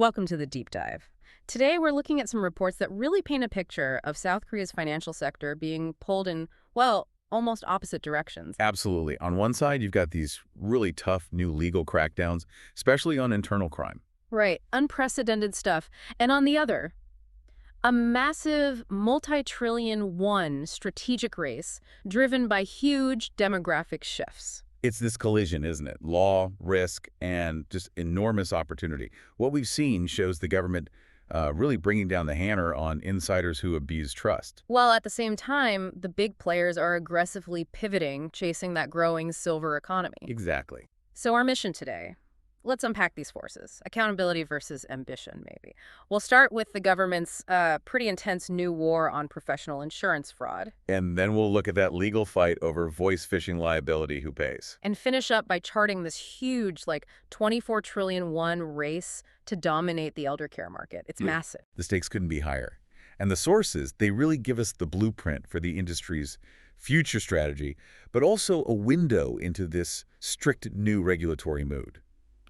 Welcome to the deep dive. Today, we're looking at some reports that really paint a picture of South Korea's financial sector being pulled in, well, almost opposite directions. Absolutely. On one side, you've got these really tough new legal crackdowns, especially on internal crime. Right, unprecedented stuff. And on the other, a massive multi-trillion won strategic race driven by huge demographic shifts. It's this collision, isn't it? Law, risk, and just enormous opportunity. What we've seen shows the government really bringing down the hammer on insiders who abuse trust. While at the same time, the big players are aggressively pivoting, chasing that growing silver economy. Exactly. So our mission today, let's unpack these forces. Accountability versus ambition, maybe. We'll start with the government's pretty intense new war on professional insurance fraud, And then we'll look at that legal fight over voice phishing liability who pays. and finish up by charting this huge, like 24 trillion won race to dominate the elder care market. It's massive. The stakes couldn't be higher. And the sources, they really give us the blueprint for the industry's future strategy, but also a window into this strict new regulatory mood.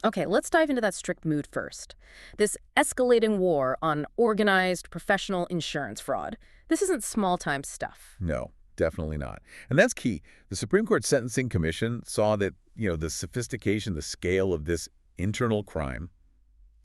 Okay, let's dive into that strict mood first. This escalating war on organized professional insurance fraud. This isn't small-time stuff. No, definitely not. And that's key. The Supreme Court Sentencing Commission saw that, the sophistication, the scale of this internal crime,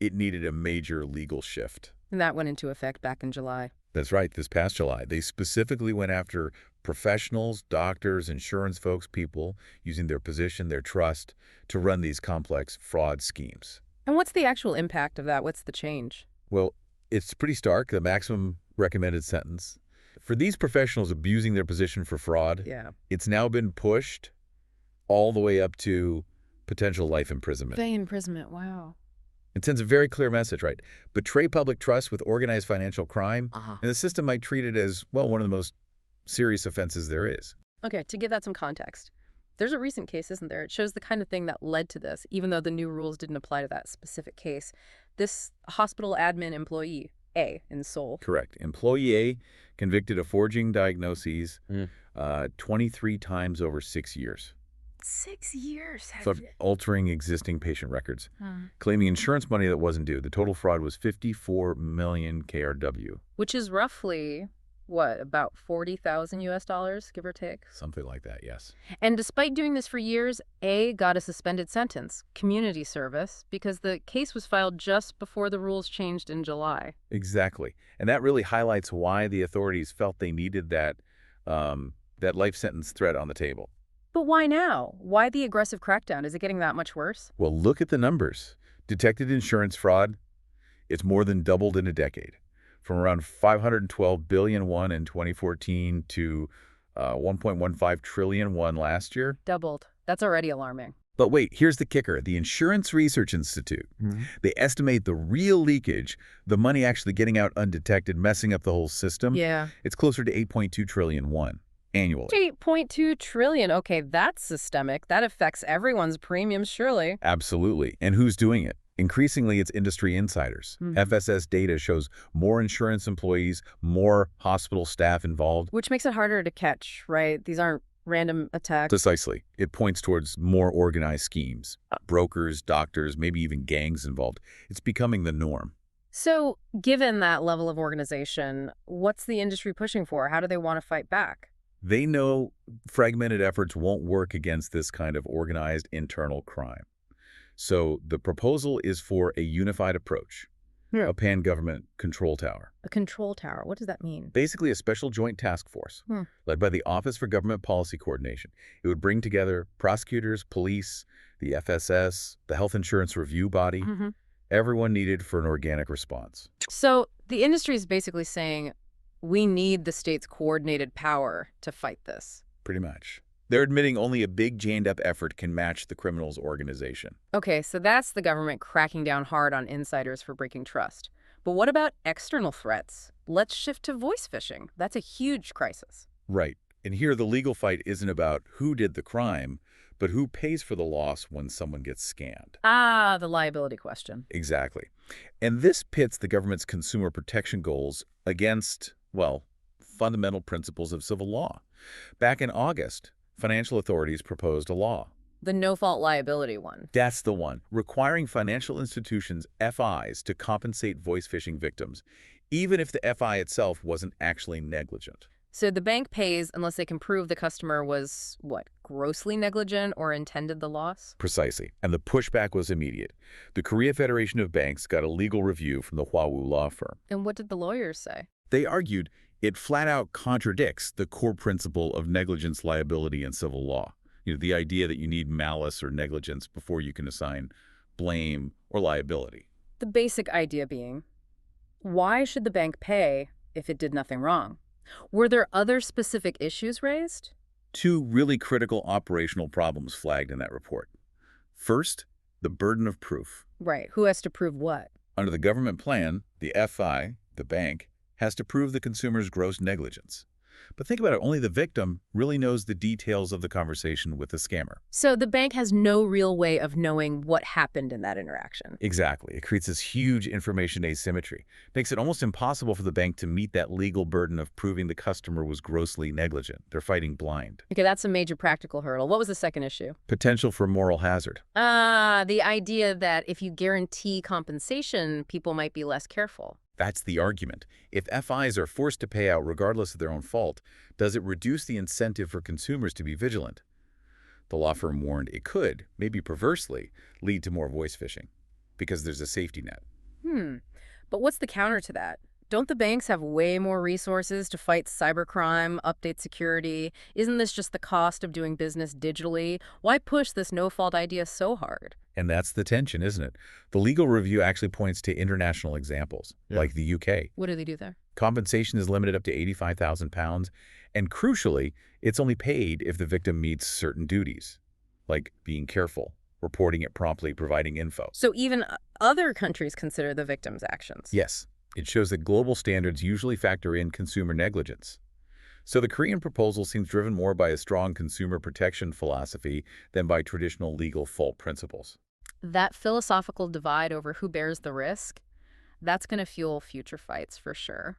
it needed a major legal shift. And that went into effect back in July. That's right, this past July. They specifically went after professionals, doctors, insurance folks, people using their position, their trust to run these complex fraud schemes. And what's the actual impact of that? What's the change? Well, it's pretty stark, the maximum recommended sentence. For these professionals abusing their position for fraud, Yeah. it's now been pushed all the way up to potential life imprisonment. Imprisonment, wow. It sends a very clear message, right? Betray public trust with organized financial crime, and the system might treat it as, well, one of the most serious offenses there is. Okay, to give that some context, there's a recent case, isn't there? It shows the kind of thing that led to this, even though the new rules didn't apply to that specific case. This hospital admin employee, A, in Seoul. Correct. Employee A convicted of forging diagnoses 23 times over 6 years. 6 years. So altering existing patient records, claiming insurance money that wasn't due. The total fraud was 54 million KRW. Which is roughly, what, about 40,000 US dollars, give or take? Something like that, yes. And despite doing this for years, A got a suspended sentence, community service, because the case was filed just before the rules changed in July. Exactly. And that really highlights why the authorities felt they needed that life sentence threat on the table. But why now? Why the aggressive crackdown? Is it getting that much worse? Well, look at the numbers. Detected insurance fraud, it's more than doubled in a decade. From around 512 billion won in 2014 to 1.15 trillion won last year. Doubled. That's already alarming. But wait, here's the kicker. The Insurance Research Institute, they estimate the real leakage, the money actually getting out undetected, messing up the whole system. Yeah. It's closer to 8.2 trillion won annually. 8.2 trillion. Okay, that's systemic. That affects everyone's premiums, surely. Absolutely. And who's doing it? Increasingly, it's industry insiders. FSS data shows more insurance employees, more hospital staff involved. Which makes it harder to catch, right? These aren't random attacks. Precisely. It points towards more organized schemes. Brokers, doctors, maybe even gangs involved. It's becoming the norm. So, given that level of organization, what's the industry pushing for? How do they want to fight back? They know fragmented efforts won't work against this kind of organized internal crime. So the proposal is for a unified approach, a pan-government control tower. A control tower. What does that mean? Basically a special joint task force led by the Office for Government Policy Coordination. It would bring together prosecutors, police, the FSS, the Health Insurance Review Body, everyone needed for an organic response. So the industry is basically saying, we need the state's coordinated power to fight this. Pretty much. They're admitting only a big jained-up effort can match the criminal's organization. Okay, so that's the government cracking down hard on insiders for breaking trust. But what about external threats? Let's shift to voice phishing. That's a huge crisis. Right. And here the legal fight isn't about who did the crime, but who pays for the loss when someone gets scanned. Ah, the liability question. Exactly. And this pits the government's consumer protection goals against, well, fundamental principles of civil law. Back in August, financial authorities proposed a law. The no-fault liability one. That's the one, requiring financial institutions, FIs, to compensate voice phishing victims, even if the FI itself wasn't actually negligent. So the bank pays unless they can prove the customer was, what, grossly negligent or intended the loss? Precisely. And the pushback was immediate. The Korea Federation of Banks got a legal review from the Huawei law firm. And what did the lawyers say? They argued it flat out contradicts the core principle of negligence liability in civil law. The idea that you need malice or negligence before you can assign blame or liability. The basic idea being, why should the bank pay if it did nothing wrong? Were there other specific issues raised? Two really critical operational problems flagged in that report. First, the burden of proof. Right. Who has to prove what? Under the government plan, the FI, the bank, has to prove the consumer's gross negligence. But think about it, only the victim really knows the details of the conversation with the scammer. So the bank has no real way of knowing what happened in that interaction. Exactly. It creates this huge information asymmetry. Makes it almost impossible for the bank to meet that legal burden of proving the customer was grossly negligent. They're fighting blind. Okay, that's a major practical hurdle. What was the second issue? Potential for moral hazard. The idea that if you guarantee compensation, people might be less careful. That's the argument. If FIs are forced to pay out regardless of their own fault, does it reduce the incentive for consumers to be vigilant? The law firm warned it could, maybe perversely, lead to more voice phishing because there's a safety net. But what's the counter to that? Don't the banks have way more resources to fight cybercrime, update security? Isn't this just the cost of doing business digitally? Why push this no-fault idea so hard? And that's the tension, isn't it? The legal review actually points to international examples, like the UK. What do they do there? Compensation is limited up to £85,000, and crucially, it's only paid if the victim meets certain duties, like being careful, reporting it promptly, providing info. So even other countries consider the victim's actions? Yes. It shows that global standards usually factor in consumer negligence. So the Korean proposal seems driven more by a strong consumer protection philosophy than by traditional legal fault principles. That philosophical divide over who bears the risk, that's going to fuel future fights for sure.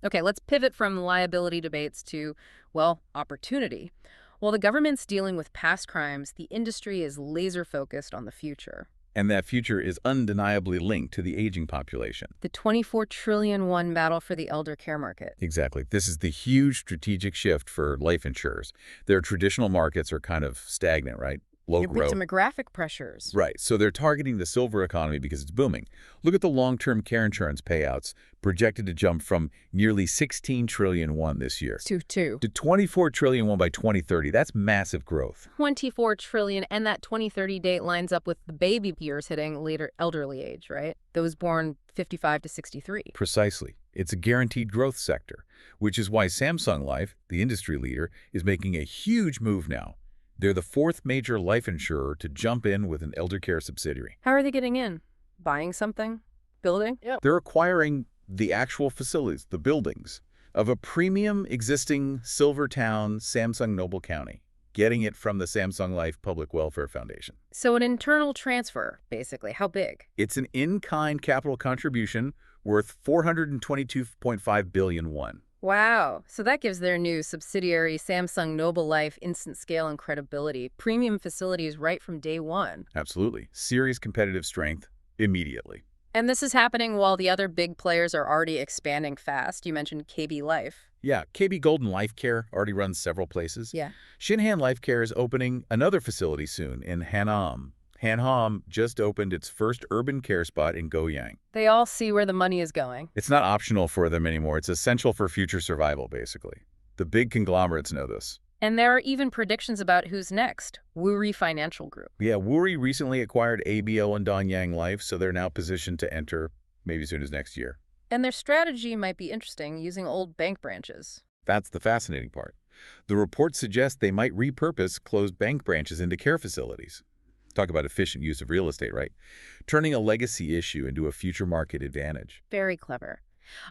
Okay, let's pivot from liability debates to, well, opportunity. While the government's dealing with past crimes, the industry is laser-focused on the future. And that future is undeniably linked to the aging population. The $24 trillion battle for the elder care market. Exactly. This is the huge strategic shift for life insurers. Their traditional markets are kind of stagnant, right? Low growth. Demographic pressures. Right. So they're targeting the silver economy because it's booming. Look at the long-term care insurance payouts projected to jump from nearly 16 trillion won this year to 24 trillion won by 2030. That's massive growth. 24 trillion, and that 2030 date lines up with the baby boomers hitting later elderly age, right? Those born 55 to 63. Precisely. It's a guaranteed growth sector, which is why Samsung Life, the industry leader, is making a huge move now. They're the fourth major life insurer to jump in with an elder care subsidiary. How are they getting in? Buying something? Building? Yep. They're acquiring the actual facilities, the buildings, of a premium existing Silvertown, Samsung Noble County, getting it from the Samsung Life Public Welfare Foundation. So an internal transfer, basically. How big? It's an in-kind capital contribution worth 422.5 billion won. Wow. So that gives their new subsidiary, Samsung Noble Life, instant scale and credibility. Premium facilities right from day one. Absolutely. Serious competitive strength immediately. And this is happening while the other big players are already expanding fast. You mentioned KB Life. Yeah, KB Golden Life Care already runs several places. Yeah. Shinhan Life Care is opening another facility soon in Hanam. Hanam just opened its first urban care spot in Goyang. They all see where the money is going. It's not optional for them anymore. It's essential for future survival, basically. The big conglomerates know this. And there are even predictions about who's next. Woori Financial Group. Yeah, Woori recently acquired ABO and Danyang Life, so they're now positioned to enter maybe as soon as next year. And their strategy might be interesting, using old bank branches. That's the fascinating part. The report suggests they might repurpose closed bank branches into care facilities. Talk about efficient use of real estate, right? Turning a legacy issue into a future market advantage. Very clever.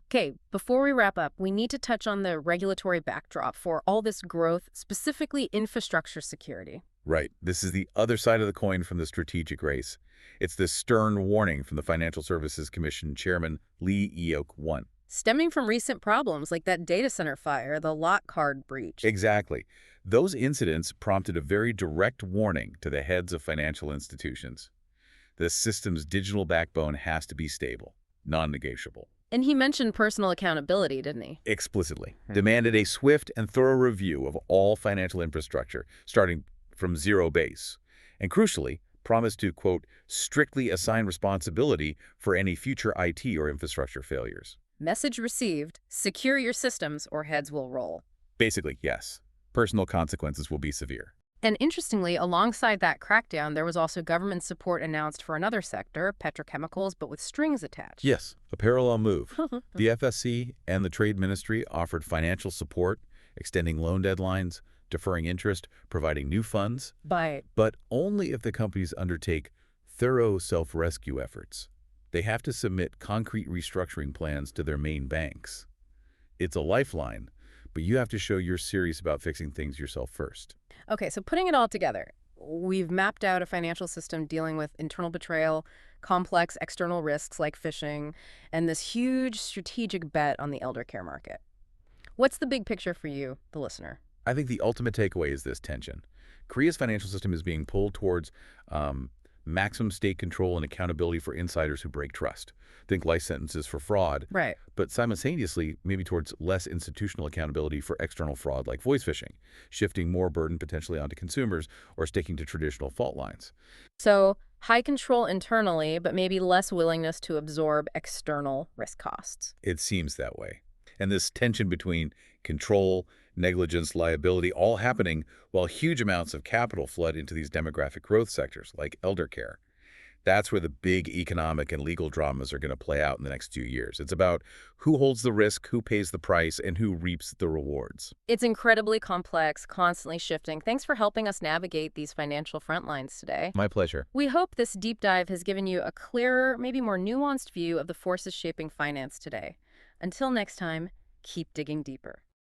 Okay, before we wrap up, we need to touch on the regulatory backdrop for all this growth, specifically infrastructure security. Right. This is the other side of the coin from the strategic race. It's the stern warning from the Financial Services Commission Chairman Lee Eok-won. stemming from recent problems like that data center fire, the lock card breach. Exactly. Those incidents prompted a very direct warning to the heads of financial institutions. The system's digital backbone has to be stable, non-negotiable. And he mentioned personal accountability, didn't he? Explicitly demanded a swift and thorough review of all financial infrastructure, starting from zero base, and crucially, promised to, quote, strictly assign responsibility for any future IT or infrastructure failures. Message received, secure your systems or heads will roll. Basically, yes. Personal consequences will be severe. And interestingly, alongside that crackdown, there was also government support announced for another sector, petrochemicals, but with strings attached. Yes, a parallel move. The FSC and the Trade Ministry offered financial support, extending loan deadlines, deferring interest, providing new funds, but only if the companies undertake thorough self-rescue efforts. They have to submit concrete restructuring plans to their main banks. It's a lifeline, but you have to show you're serious about fixing things yourself first. Okay, so putting it all together, we've mapped out a financial system dealing with internal betrayal, complex external risks like phishing, and this huge strategic bet on the elder care market. What's the big picture for you, the listener? I think the ultimate takeaway is this tension. Korea's financial system is being pulled towards maximum state control and accountability for insiders who break trust. Think life sentences for fraud, Right. but simultaneously maybe towards less institutional accountability for external fraud like voice phishing, shifting more burden potentially onto consumers or sticking to traditional fault lines. So high control internally, but maybe less willingness to absorb external risk costs. It seems that way. And this tension between control, negligence, liability, all happening while huge amounts of capital flood into these demographic growth sectors like elder care. That's where the big economic and legal dramas are going to play out in the next few years. It's about who holds the risk, who pays the price, and who reaps the rewards. It's incredibly complex, constantly shifting. Thanks for helping us navigate these financial front lines today. My pleasure. We hope this deep dive has given you a clearer, maybe more nuanced view of the forces shaping finance today. Until next time, keep digging deeper.